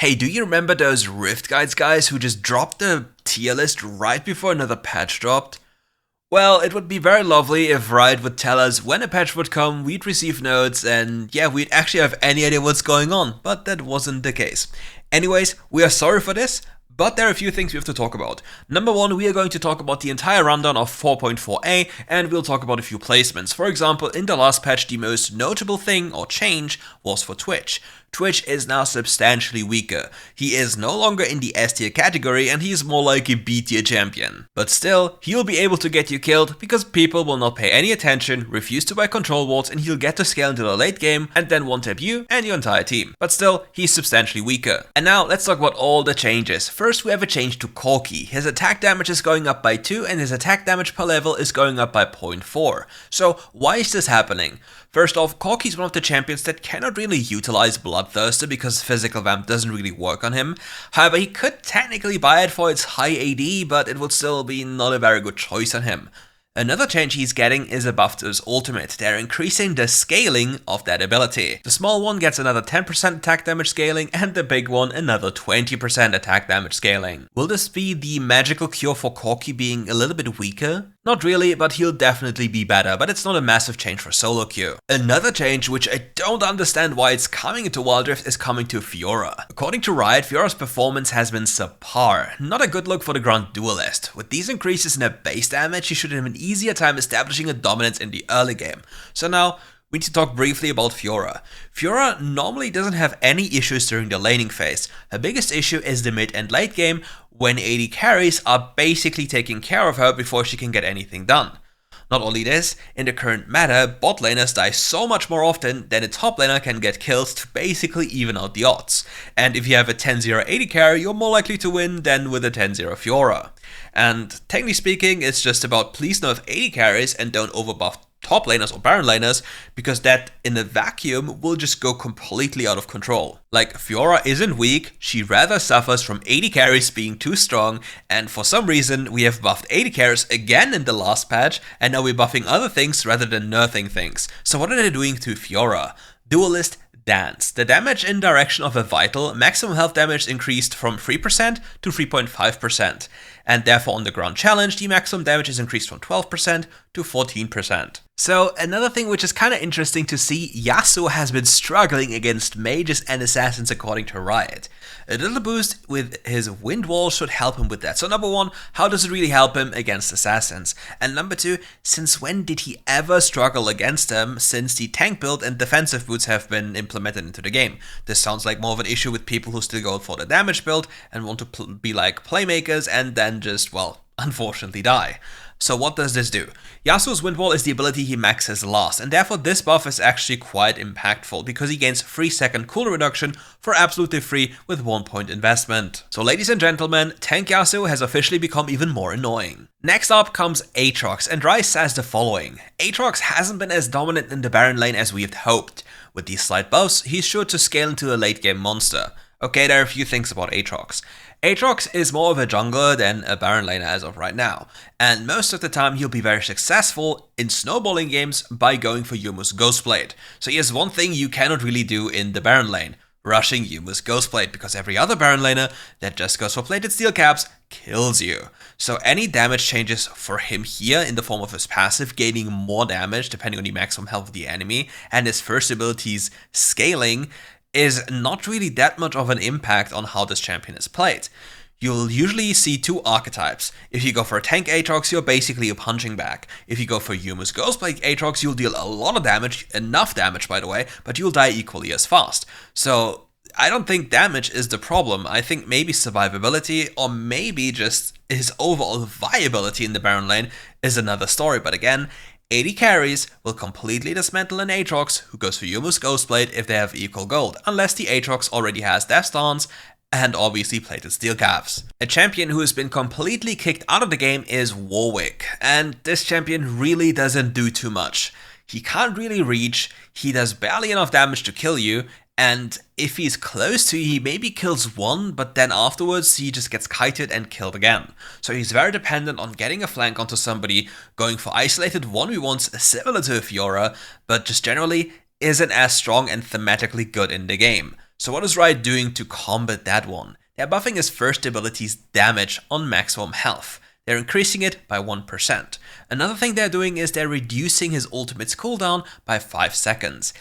Hey, do you remember those RiftGuides guys who just dropped the tier list right before another patch dropped? Well, it would be very lovely if Riot would tell us when a patch would come, we'd receive notes, and yeah, we'd actually have any idea what's going on, but that wasn't the case. Anyways, we are sorry for this, but there are a few things we have to talk about. Number one, we are going to talk about the entire rundown of 4.4a, and we'll talk about a few placements. For example, in the last patch, the most notable thing or change was for Twitch. Twitch is now substantially weaker. He is no longer in the S tier category and he is more like a B tier champion. But still, he'll be able to get you killed because people will not pay any attention, refuse to buy control wards, and he'll get to scale into the late game and then one-tap you and your entire team. But still, he's substantially weaker. And now let's talk about all the changes. First, we have a change to Cori. His attack damage is going up by 2 and his attack damage per level is going up by 0.4. So why is this happening? First off, Cori is one of the champions that cannot really utilize Bloodthirster because physical vamp doesn't really work on him. However, he could technically buy it for its high AD, but it would still be not a very good choice on him. Another change he's getting is a buff to his ultimate. They're increasing the scaling of that ability. The small one gets another 10% attack damage scaling and the big one another 20% attack damage scaling. Will this be the magical cure for Cori being a little bit weaker? Not really, but he'll definitely be better, but it's not a massive change for solo queue. Another change, which I don't understand why it's coming into WildRift, is coming to Fiora. According to Riot, Fiora's performance has been subpar. Not a good look for the Grand Duelist. With these increases in her base damage, she should have an easier time establishing a dominance in the early game. So now, we need to talk briefly about Fiora. Fiora normally doesn't have any issues during the laning phase. Her biggest issue is the mid and late game, when AD carries are basically taking care of her before she can get anything done. Not only this, in the current meta, bot laners die so much more often than a top laner can get kills to basically even out the odds. And if you have a 10-0 AD carry, you're more likely to win than with a 10-0 Fiora. And technically speaking, it's just about please nerf AD carries and don't overbuff top laners or Baron laners, because that in a vacuum will just go completely out of control. Like, Fiora isn't weak, she rather suffers from AD carries being too strong, and for some reason we have buffed AD carries again in the last patch, and now we're buffing other things rather than nerfing things. So what are they doing to Fiora? Duelist Dance. The damage in direction of a vital, maximum health damage increased from 3% to 3.5%, and therefore on the ground challenge, the maximum damage is increased from 12% to 14%. So another thing which is kind of interesting to see, Yasuo has been struggling against mages and assassins according to Riot. A little boost with his wind wall should help him with that. So number one, how does it really help him against assassins? And number two, since when did he ever struggle against them since the tank build and defensive boots have been implemented into the game? This sounds like more of an issue with people who still go for the damage build and want to be like playmakers and then just, well, unfortunately die. So what does this do? Yasuo's Wind Wall is the ability he maxes last, and therefore this buff is actually quite impactful, because he gains 3-second cooldown reduction for absolutely free with 1 point investment. So ladies and gentlemen, Tank Yasuo has officially become even more annoying. Next up comes Atrox, and Rice says the following. Atrox hasn't been as dominant in the Baron lane as we had hoped. With these slight buffs, he's sure to scale into a late game monster. Okay, there are a few things about Atrox. Atrox is more of a jungler than a Baron laner as of right now, and most of the time he'll be very successful in snowballing games by going for Yumu's Ghostblade. So here's one thing you cannot really do in the Baron lane, rushing Yumu's Ghostblade, because every other Baron laner that just goes for plated steel caps kills you. So any damage changes for him here in the form of his passive gaining more damage depending on the maximum health of the enemy, and his first abilities scaling, is not really that much of an impact on how this champion is played. You'll usually see two archetypes. If you go for a tank Atrox, you're basically a punching bag. If you go for Yumu's Ghostblade Atrox, you'll deal a lot of damage, enough damage by the way, but you'll die equally as fast. So I don't think damage is the problem. I think maybe survivability, or maybe just his overall viability in the Baron lane is another story, but again, AD carries will completely dismantle an Atrox who goes for Yumu's Ghostblade if they have equal gold, unless the Atrox already has Death Stance and obviously plated steel calves. A champion who has been completely kicked out of the game is Warwick, and this champion really doesn't do too much. He can't really reach, he does barely enough damage to kill you, and if he's close to you, he maybe kills one, but then afterwards he just gets kited and killed again. So he's very dependent on getting a flank onto somebody, going for isolated 1v1s similar to a Fiora, but just generally isn't as strong and thematically good in the game. So what is Riot doing to combat that one? They're buffing his first ability's damage on maximum health. They're increasing it by 1%. Another thing they're doing is they're reducing his ultimate's cooldown by 5 seconds.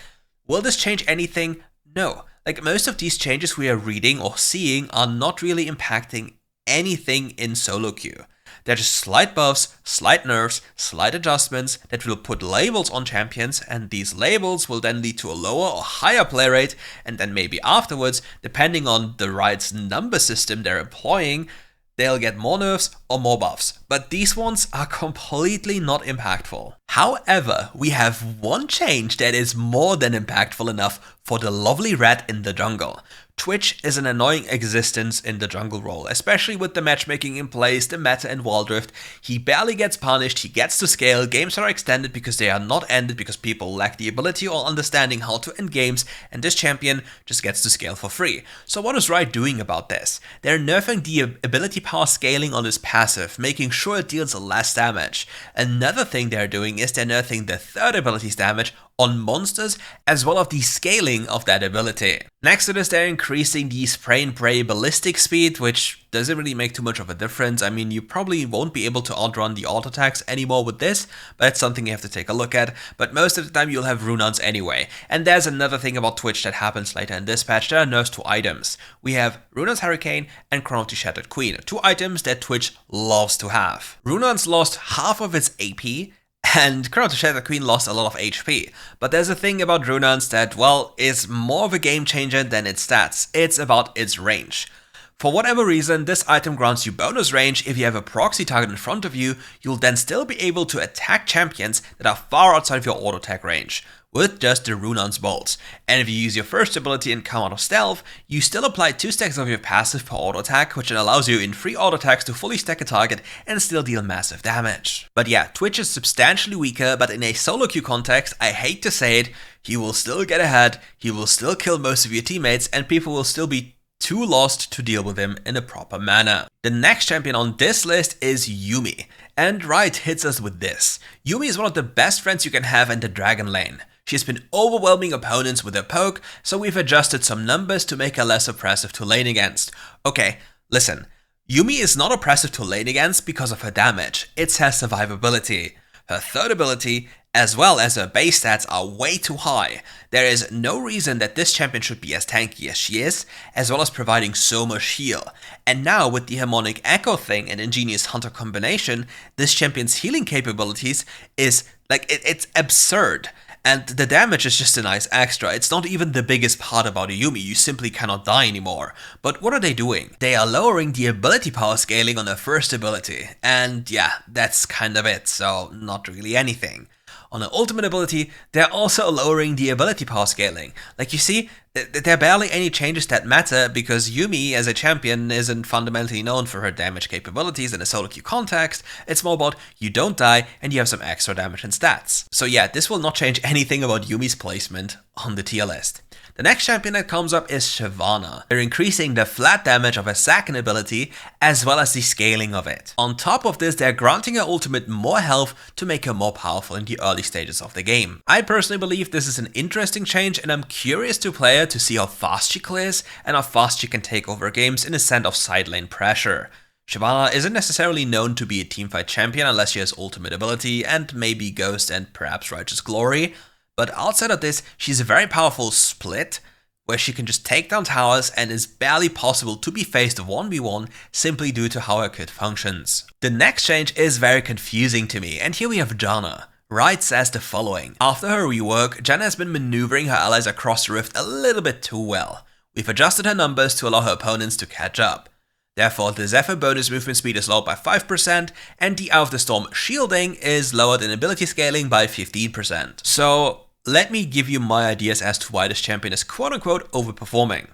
Will this change anything? No. Like most of these changes we are reading or seeing are not really impacting anything in solo queue. They're just slight buffs, slight nerfs, slight adjustments that will put labels on champions, and these labels will then lead to a lower or higher play rate, and then maybe afterwards, depending on the Riot's number system they're employing, they'll get more nerfs or more buffs. But these ones are completely not impactful. However, we have one change that is more than impactful enough for the lovely rat in the jungle. Twitch is an annoying existence in the jungle role, especially with the matchmaking in place, the meta in WildRift. He barely gets punished, he gets to scale, games are extended because they are not ended because people lack the ability or understanding how to end games, and this champion just gets to scale for free. So what is Riot doing about this? They're nerfing the ability power scaling on his passive, making sure it deals less damage. Another thing they're doing is they're nerfing the third ability's damage on monsters, as well as the scaling of that ability. Next to this, they're increasing the spray and pray ballistic speed, which doesn't really make too much of a difference. I mean, you probably won't be able to outrun the auto attacks anymore with this, but it's something you have to take a look at. But most of the time you'll have runons anyway. And there's another thing about Twitch that happens later in this patch. There are nerfs to items. We have Runon's Hurricane and Crown of the Shattered Queen, two items that Twitch loves to have. Runon's lost half of its AP, and Crown of the Shattered Queen lost a lot of HP. But there's a thing about Runons that, well, is more of a game changer than its stats. It's about its range. For whatever reason, this item grants you bonus range. If you have a proxy target in front of you, you'll then still be able to attack champions that are far outside of your auto attack range with just the Runon's bolts. And if you use your first ability and come out of stealth, you still apply 2 stacks of your passive per auto attack, which then allows you in 3 auto attacks to fully stack a target and still deal massive damage. But yeah, Twitch is substantially weaker, but in a solo queue context, I hate to say it, he will still get ahead, he will still kill most of your teammates, and people will still be too lost to deal with him in a proper manner. The next champion on this list is Yumi, and Riot hits us with this. Yumi is one of the best friends you can have in the dragon lane. She's been overwhelming opponents with her poke, so we've adjusted some numbers to make her less oppressive to lane against. Okay, listen, Yumi is not oppressive to lane against because of her damage, it's her survivability. Her third ability, as well as her base stats, are way too high. There is no reason that this champion should be as tanky as she is, as well as providing so much heal. And now with the Harmonic Echo thing and Ingenious Hunter combination, this champion's healing capabilities is, it's absurd. And the damage is just a nice extra. It's not even the biggest part about a Yumi, you simply cannot die anymore. But what are they doing? They are lowering the ability power scaling on her first ability. And yeah, that's kind of it, so not really anything. On her ultimate ability, they're also lowering the ability power scaling. Like you see, there are barely any changes that matter because Yumi as a champion isn't fundamentally known for her damage capabilities in a solo queue context. It's more about you don't die and you have some extra damage and stats. So yeah, this will not change anything about Yumi's placement on the tier list. The next champion that comes up is Shiana. They're increasing the flat damage of her second ability as well as the scaling of it. On top of this, they're granting her ultimate more health to make her more powerful in the early stages of the game. I personally believe this is an interesting change and I'm curious to play her to see how fast she clears and how fast she can take over games in a sense of side lane pressure. Shiana isn't necessarily known to be a teamfight champion unless she has ultimate ability and maybe Ghost and perhaps Righteous Glory. But outside of this, she's a very powerful split, where she can just take down towers and is barely possible to be faced 1v1 simply due to how her kit functions. The next change is very confusing to me, and here we have Janna. Riot says the following: after her rework, Janna has been maneuvering her allies across the rift a little bit too well. We've adjusted her numbers to allow her opponents to catch up. Therefore, the Zephyr bonus movement speed is lowered by 5%, and the Eye of the Storm shielding is lowered in ability scaling by 15%. So, let me give you my ideas as to why this champion is quote-unquote overperforming.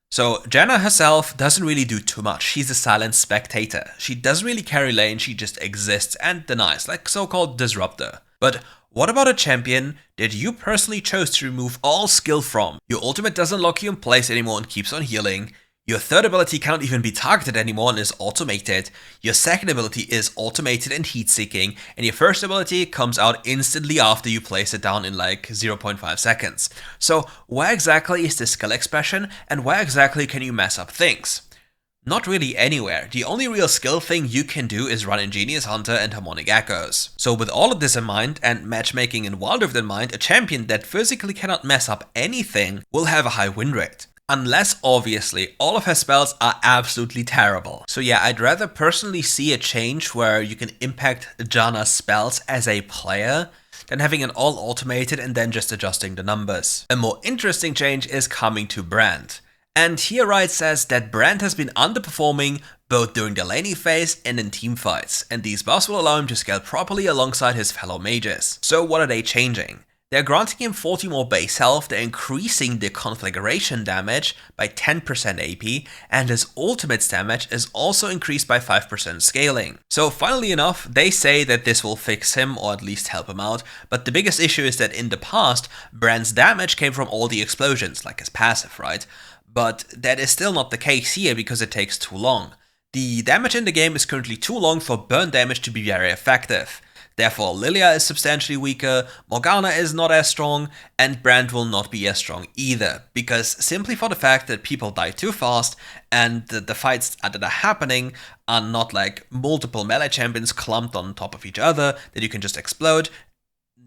So, Janna herself doesn't really do too much. She's a silent spectator. She doesn't really carry lane, she just exists and denies, like so-called disruptor. But what about a champion that you personally chose to remove all skill from? Your ultimate doesn't lock you in place anymore and keeps on healing. Your third ability cannot even be targeted anymore and is automated. Your second ability is automated and heat-seeking, and your first ability comes out instantly after you place it down in like 0.5 seconds. So where exactly is the skill expression, and where exactly can you mess up things? Not really anywhere. The only real skill thing you can do is run Ingenious Hunter and Harmonic Echoes. So with all of this in mind, and matchmaking in WildRift in mind, a champion that physically cannot mess up anything will have a high win rate. Unless, obviously, all of her spells are absolutely terrible. So yeah, I'd rather personally see a change where you can impact Janna's spells as a player than having it all automated and then just adjusting the numbers. A more interesting change is coming to Brand. And here Riot says that Brand has been underperforming both during the laning phase and in teamfights, and these buffs will allow him to scale properly alongside his fellow mages. So what are they changing? They're granting him 40 more base health, they're increasing the conflagration damage by 10% AP, and his ultimate's damage is also increased by 5% scaling. So funnily enough, they say that this will fix him or at least help him out, but the biggest issue is that in the past, Brand's damage came from all the explosions, like his passive, right? But that is still not the case here because it takes too long. The damage in the game is currently too long for burn damage to be very effective. Therefore, Lilia is substantially weaker, Morgana is not as strong, and Brand will not be as strong either, because simply for the fact that people die too fast, and the fights that are happening are not like multiple melee champions clumped on top of each other that you can just explode.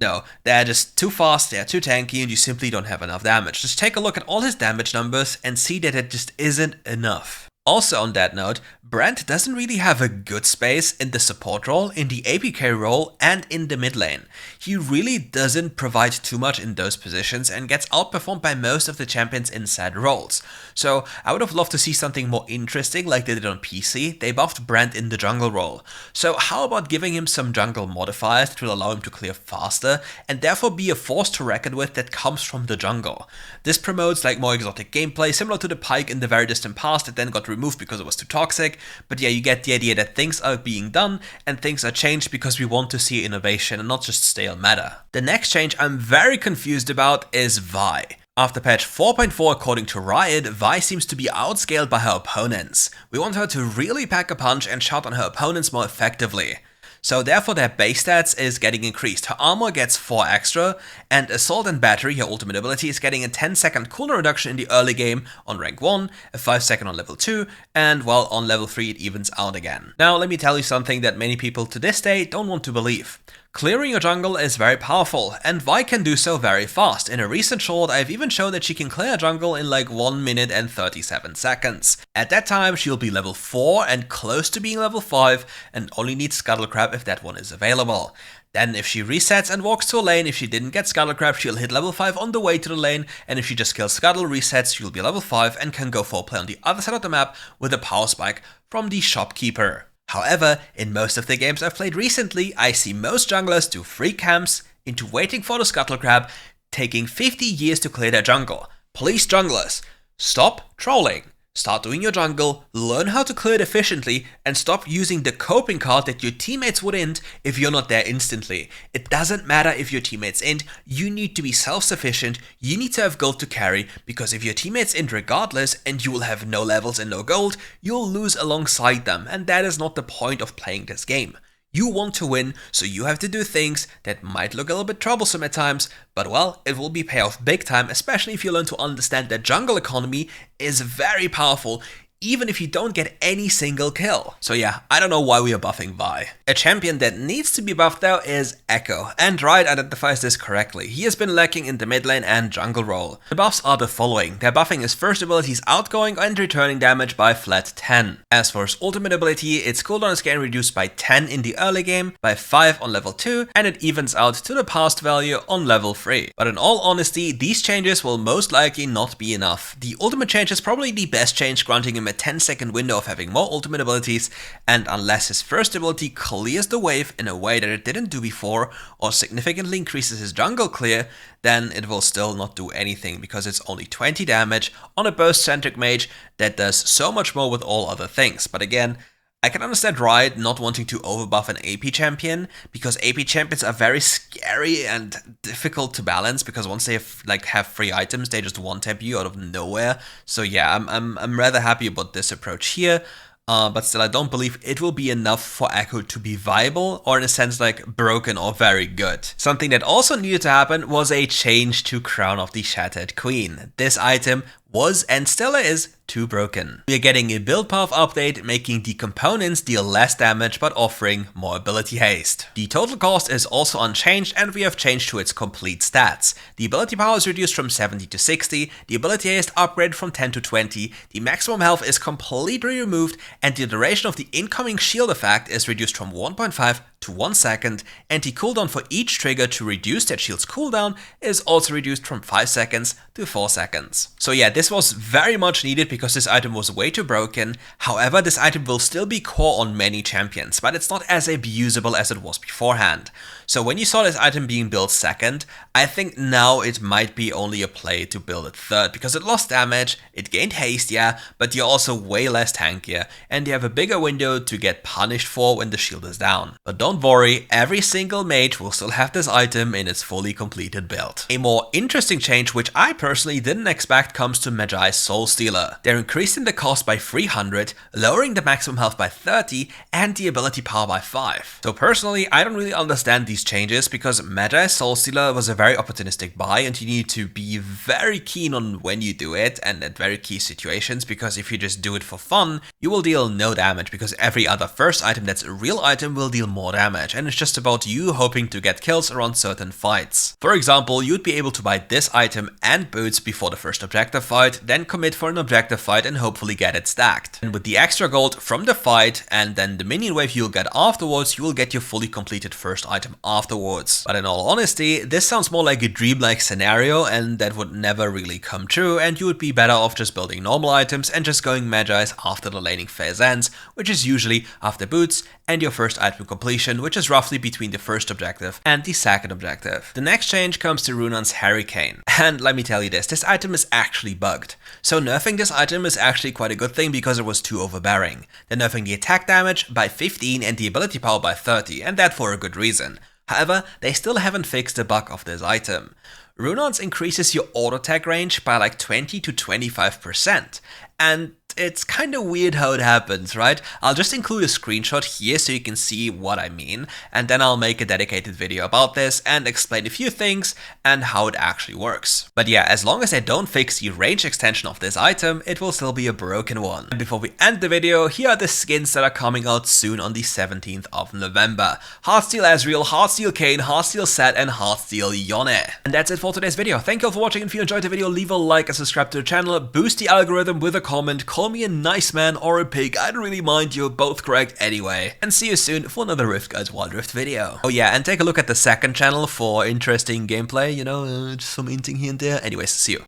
No, they're just too fast, they're too tanky, and you simply don't have enough damage. Just take a look at all his damage numbers and see that it just isn't enough. Also on that note, Brand doesn't really have a good space in the support role, in the APK role, and in the mid lane. He really doesn't provide too much in those positions and gets outperformed by most of the champions in said roles. So I would have loved to see something more interesting like they did on PC. They buffed Brand in the jungle role. So how about giving him some jungle modifiers that will allow him to clear faster and therefore be a force to reckon with that comes from the jungle. This promotes like more exotic gameplay, similar to the Pyke in the very distant past that then got removed because it was too toxic. But yeah, you get the idea that things are being done and things are changed because we want to see innovation and not just stale meta. The next change I'm very confused about is Vi. After patch 4.4, according to Riot, Vi seems to be outscaled by her opponents. We want her to really pack a punch and shout on her opponents more effectively. So therefore their base stats is getting increased. Her armor gets 4 extra, and Assault and Battery, her ultimate ability, is getting a 10-second cooldown reduction in the early game on rank 1, a 5-second on level 2, and well, on level 3 it evens out again. Now let me tell you something that many people to this day don't want to believe. Clearing your jungle is very powerful, and Vi can do so very fast. In a recent short, I've even shown that she can clear a jungle in like 1 minute and 37 seconds. At that time, she'll be level 4 and close to being level 5, and only needs Scuttlecrab if that one is available. Then if she resets and walks to a lane, if she didn't get Scuttlecrab, she'll hit level 5 on the way to the lane, and if she just kills Scuttle, resets, she'll be level 5 and can go for a play on the other side of the map with a power spike from the shopkeeper. However, in most of the games I've played recently, I see most junglers do free camps into waiting for the Scuttlecrab, taking 50 years to clear their jungle. Please junglers, stop trolling. Start doing your jungle, learn how to clear it efficiently, and stop using the coping card that your teammates would int if you're not there instantly. It doesn't matter if your teammates int, you need to be self-sufficient, you need to have gold to carry, because if your teammates int regardless and you will have no levels and no gold, you'll lose alongside them, and that is not the point of playing this game. You want to win, so you have to do things that might look a little bit troublesome at times, but well, it will be pay off big time, especially if you learn to understand that jungle economy is very powerful, even if you don't get any single kill. So yeah, I don't know why we are buffing Vi. A champion that needs to be buffed though is Echo, and Riot identifies this correctly. He has been lacking in the mid lane and jungle role. The buffs are the following. They're buffing his first ability's outgoing and returning damage by flat 10. As for his ultimate ability, its cooldown is getting reduced by 10 in the early game, by 5 on level 2, and it evens out to the past value on level 3. But in all honesty, these changes will most likely not be enough. The ultimate change is probably the best change, granting him a 10-second window of having more ultimate abilities, and unless his first ability clears the wave in a way that it didn't do before, or significantly increases his jungle clear, then it will still not do anything, because it's only 20 damage on a burst-centric mage that does so much more with all other things. But again, I can understand Riot not wanting to overbuff an AP champion, because AP champions are very scary and difficult to balance, because once they have free items, they just one-tap you out of nowhere. So yeah, I'm rather happy about this approach here. But still, I don't believe it will be enough for Echo to be viable, or in a sense like broken or very good. Something that also needed to happen was a change to Crown of the Shattered Queen. This item was and still is too broken. We are getting a build path update, making the components deal less damage but offering more ability haste. The total cost is also unchanged, and we have changed to its complete stats. The ability power is reduced from 70 to 60, the ability haste upgraded from 10 to 20, the maximum health is completely removed, and the duration of the incoming shield effect is reduced from 1.5 to 1 second, and the cooldown for each trigger to reduce that shield's cooldown is also reduced from 5 seconds to 4 seconds. So yeah, this was very much needed because this item was way too broken. However, this item will still be core on many champions, but it's not as abusable as it was beforehand. So when you saw this item being built second, I think now it might be only a play to build it third, because it lost damage, it gained haste, yeah, but you're also way less tankier, and you have a bigger window to get punished for when the shield is down. But don't worry, every single mage will still have this item in its fully completed build. A more interesting change, which I personally didn't expect, comes to Magi's Soul Stealer. They're increasing the cost by 300, lowering the maximum health by 30, and the ability power by 5. So personally, I don't really understand these changes, because Magi's Soul Stealer was a very opportunistic buy, and you need to be very keen on when you do it and at very key situations, because if you just do it for fun, you will deal no damage, because every other first item that's a real item will deal more damage, and it's just about you hoping to get kills around certain fights. For example, you'd be able to buy this item and boots before the first objective fight, then commit for an objective fight and hopefully get it stacked. And with the extra gold from the fight and then the minion wave you'll get afterwards, you will get your fully completed first item afterwards. But in all honesty, this sounds more like a dreamlike scenario, and that would never really come true, and you would be better off just building normal items and just going Magi's after the laning phase ends, which is usually after boots and your first item completion, which is roughly between the first objective and the second objective. The next change comes to Runon's Hurricane, and let me tell you this item is actually bugged. So nerfing this item is actually quite a good thing, because it was too overbearing. They're nerfing the attack damage by 15 and the ability power by 30, and that for a good reason. However, they still haven't fixed the bug of this item. Runon's increases your auto attack range by like 20 to 25%, and it's kind of weird how it happens, right? I'll just include a screenshot here so you can see what I mean, and then I'll make a dedicated video about this and explain a few things and how it actually works. But yeah, as long as they don't fix the range extension of this item, it will still be a broken one. And before we end the video, here are the skins that are coming out soon on the 17th of November. Heartsteel Ezreal, Heartsteel Kayn, Heartsteel Set, and Heartsteel Yone. And that's it for today's video. Thank you all for watching, and if you enjoyed the video, leave a like and subscribe to the channel, boost the algorithm with a comment, call me a nice man or a pig, I don't really mind, you're both correct anyway. And see you soon for another RiftGuides WildRift video. Oh yeah, and take a look at the second channel for interesting gameplay, you know, just some hinting here and there. Anyways, see you.